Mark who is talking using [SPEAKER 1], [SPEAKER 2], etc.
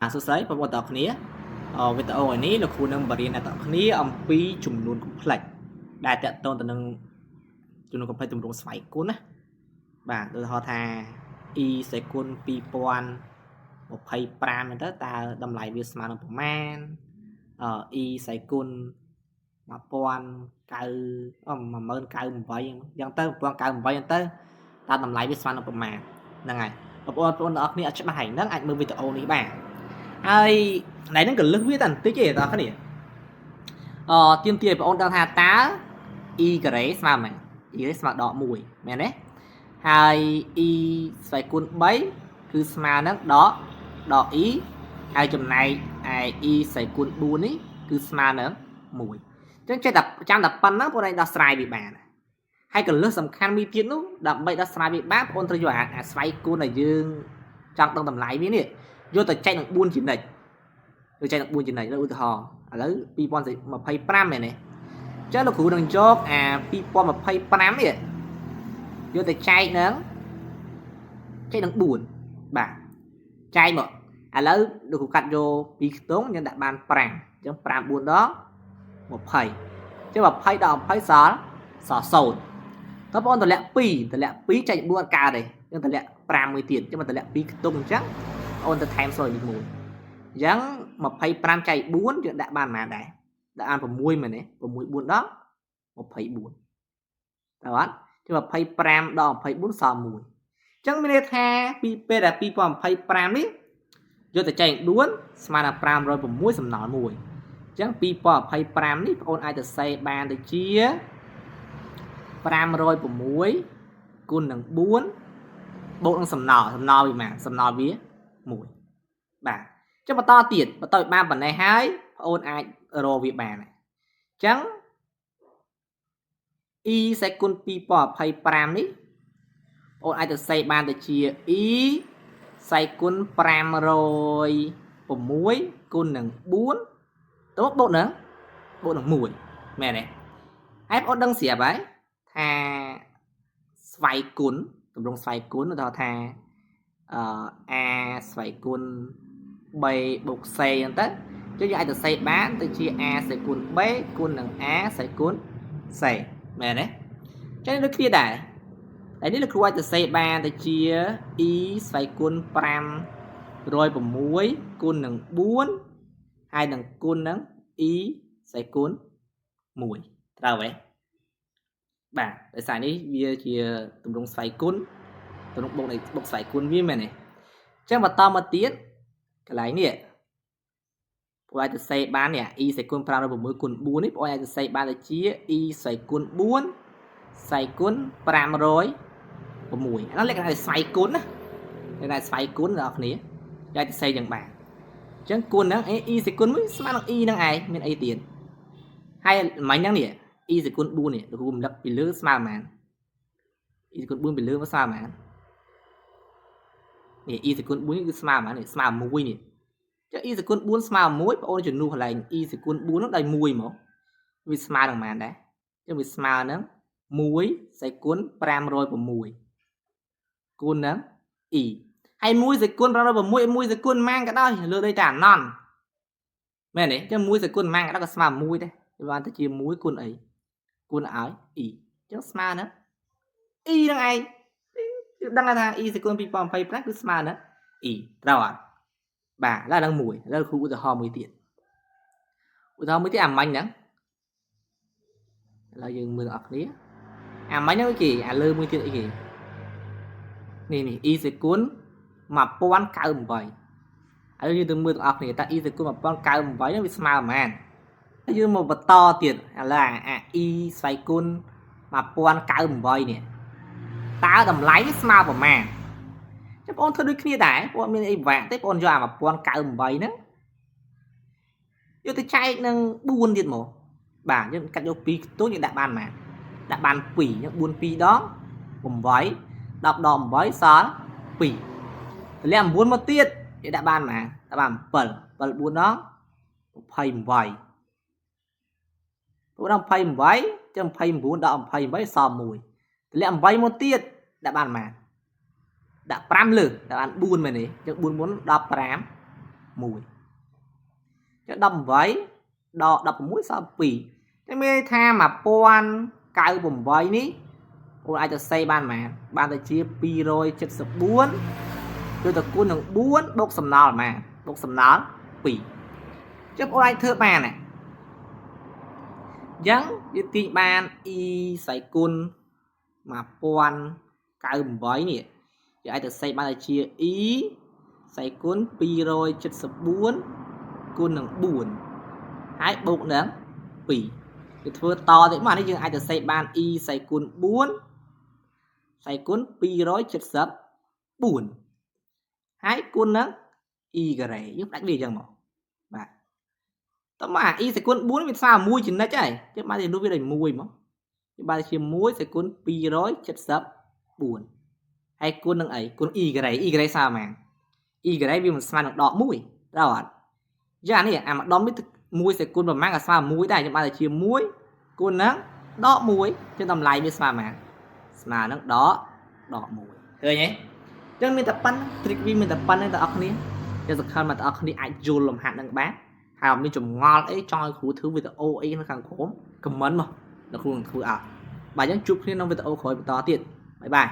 [SPEAKER 1] សួស្តីបងប្អូនទាំងអស់គ្នាវីដេអូនេះលោកគ្រូនឹងបរៀនអ្នកទាំងអស់គ្នាអំពីចំនួន complex ដែលតកតងទៅនឹងចំនួន complex ទម្រង់ស្វ័យគុណណាបាទឧទាហរណ៍ថា e សេគុណ2025 មែនតើតើតម្លៃវាស្មើនឹងប្រមាណe សេគុណ1098យ៉ាងទៅ1098យ៉ាងទៅតើតម្លៃវាស្មើនឹងប្រមាណហ្នឹងហើយបងប្អូនទាំងអស់គ្នាអត់ច្បាស់ហើយហ្នឹងអាចមើលវីដេអូនេះបានហើយណៃហ្នឹងក៏លឹះវាតែបន្តិចទេបងប្អូនគ្នាទៀមទាបងប្អូនដឹងថាតើ e ការ៉េស្មើមិន e ស្មើដក1មែនទេហើយ e ស្វ័យគុណ3គឺស្មើនឹងដក e ហើយចំណែកឯ e ស្វ័យគុណ4នេះគឺស្មើនឹង1អញ្ចឹងចេះតែចាំតែប៉ុណ្ណឹងបងឯងដោះស្រាយវាបានហើយកលឹះសំខាន់មួយទៀតនោះដើម្បីដោះស្រាយវាបានបងប្អូនត្រូវយកអាស្វ័យគុណដែលយើងចង់ដឹងតម្លៃវានេះយកទៅចែកនឹង4ចំណិចទៅចែកនឹង4ចំណិចឧទាហរណ៍ឥឡូវ2025មែនទេអញ្ចឹងលោកគ្រូនឹងយកអា2025នេះយកទៅចែកនឹង4បាទចែកមកឥឡូវលោកគ្រូកាត់យក2ខ្ទង់យើងដាក់បាន5អញ្ចឹង5 4ដង20អញ្ចឹង20ដល់20សល់0តើបងប្អូនតម្លាក់2ចែក4អត់កើតទេយើងតម្លាក់5មួយទៀតអញ្ចឹងមកតម្លាក់2ខ្ទង់អញ្ចឹងអូនទៅថែម0នេះ1អញ្ចឹង25ចែក4យើងដាក់បានប៉ុន្មានដែរដាក់បាន6មែនទេ6 4ដល់24តើអត់ចឹង25ដល់24សល់1អញ្ចឹងមានន័យថាពីពេលដែល2025នេះយកទៅចែក4ស្មើនឹង506សំណល់1អញ្ចឹង2025នេះបងអូនអាចទៅសេបានទៅជា506គុណនឹង4បូកនឹងសំណល់វាប៉ុន្មានសំណល់វា1បាទអញ្ចឹងបន្តទៀតបន្តឲ្យបានប៉ុណ្ណេះហើយបងអូនអាចរកវាបានអញ្ចឹង e សេគុណ2025នេះអូនអាចទៅសេបានទៅជា e សេគុណ506គុណនឹង4ទៅបូកនឹង1មែនទេហើយបងអូនដឹងស្រាប់ហើយថាស្វ័យគុណទម្រង់ស្វ័យគុណឧទាហរណ៍ថា a ស្វ័យគុណ3បូក c អញ្ចឹងទៅយើងអាចទៅសេបានទៅជា a សេគុណ b គុណនឹង a សេគុណ c មែនទេចឹងដូចគ្នាដែរតែនេះលោកគ្រូអាចទៅសេបានទៅជា e ស្វ័យគុណ506គុណនឹង4ហើយនឹងគុណនឹង e ស្វ័យគុណ1ត្រូវទេបាទដោយសារនេះវាជាទម្រង់ស្វ័យគុណទម្រង់បុកស្វ័យគុណវាមែនទេអញ្ចឹងបន្តមកទៀតកន្លែងនេះបងអាចទៅសេបាននេះ e ស្វ័យគុណ506គុណ4នេះបងអាចទៅសេបានទៅជា e ស្វ័យគុណ4ស្វ័យគុណ506អានោះលក្ខណៈស្វ័យគុណណាលក្ខណៈស្វ័យគុណដល់គ្នាអាចទៅសេយ៉ាងបានអញ្ចឹងគុណហ្នឹង e ស្វ័យគុណ1ស្មើនឹង e ហ្នឹងឯងមានអីទៀតហើយមិញហ្នឹងនេះ e សេគុណ4នេះលោកគ្រូរំលឹកពីលើស្មើប៉ុន្មាន e សេគុណ4ពីលើមកស្មើប៉ុន្មាននេះ e សេគុណ4នេះគឺស្មើប៉ុន្មាននេះស្មើ1នេះចុះ e សេគុណ4ស្មើ1បងអូនជំនួសកន្លែង e សេគុណ4នោះដោយ1មកវាស្មើនឹងប៉ុន្មានដែរចឹងវាស្មើនឹង1សេគុណ506គុណនឹង e ហើយ1សេគុណ506 1សេគុណប៉ុន្មានក៏ដោយលើដូចតែអាណន់មែនទេចឹង1សេគុណប៉ុន្មានក៏ដោយក៏ស្មើ1ដែរវាបានទៅជា1គុណអីគុណឲ្យ e អញ្ចឹងស្មើនឹង e ហ្នឹងឯងយើងដឹងថា e សេគុណ2025គឺស្មើនឹង e ត្រូវអត់បាទឥឡូវហ្នឹងមួយឥឡូវគ្រូឧទាហរណ៍មួយទៀតអាមាញ់ហ្នឹងឥឡូវយើងមើលអ្នកគ្នាអាមាញ់ហ្នឹងអីគេអាលើមួយទៀតអីគេនេះ e សេគុណ1098ឥឡូវយើងទៅមើលអ្នកគ្នាតើ e សេគុណ1098ហ្នឹងវាស្មើប៉ុន្មានយើងមកបន្តទៀតឥឡូវអា e ស្វ័យគុណ1098នេះតើតម្លៃវាស្មើប៉ុន្មានចាំបងធ្វើដូចគ្នាដែរបងមានអីពិបាកទេបងយកអា1098ហ្នឹងយកទៅចែកនឹង4ទៀតមកបាទយើងកាត់យក2ខ្ទង់យើងដាក់បានប៉ុន្មានដាក់បាន2អញ្ចឹង4 2ដង8 10ដង8សល់2តម្លាក់9មកទៀតយើងដាក់បានប៉ុន្មានដាក់បាន7 7 4ដង28 4ដល់28ចឹង29ដល់28សល់1តម្លាក់8មកទៀតដាក់បានប៉ុន្មានដាក់5លើដាក់បាន4មែនទេចឹង4 4 15 1 chứ đâm vậy đo đập mũi sao pì thế mới tha mà pon cài bùm vậy ní ôi ai cho xây ban ta chia pi rồi chất sập buôn tôi ta cuốn được 4 bốc sầm nào mà bốc sầm nào pì chứ ôi ai thưa bàn này dáng như tị ban y sải côn mà pon cài bùm vậy nè thì ai ta xây ban ta chia ý sải cuốn pi rồi chất sập buôn cuốn được 4 hai bốc nữa pì thì thưa to thế mà nó ai ta xây ban y sải cuốn 4 sải cuốn pi rồi chất sập 4 hai cuốn nữa y gray giúp đánh đi chẳng màបាទតើមកអា e សេគុណ4វាសារ1ចំណិចហើយចឹងបានទៅនោះវាដល់1មកវាបានជា1សេគុណ274ហើយគុណនឹងអីគុណ e gray សារម៉ាន e gray វាមិនស្មើនឹងដក1ដល់អត់ចឹងអានេះអាម្ដុំនេះ1សេគុណប្រមាណក៏ស្មើ1ដែរចឹងបានទៅជា1គុណនឹងដក1ចឹងតម្លៃវាស្មើម៉ានស្មើនឹងដក1ឃើញទេចឹងមានតែប៉ុណ្្នឹង trick វាមានតែប៉ុណ្្នឹងបងប្អូនចឹងសង្ឃឹមថាបងប្អូនអាចយល់លំហាត់នឹងបានហើយមានចម្ងល់អីចង់ឲ្យគ្រូធ្វើវីដេអូអីនៅខាងក្រោម comment មកដល់គ្រូនឹងធ្វើឲ្យបាទអញ្ចឹងជួបគ្នាក្នុងវីដេអូក្រោយបន្តទៀតបាយបាយ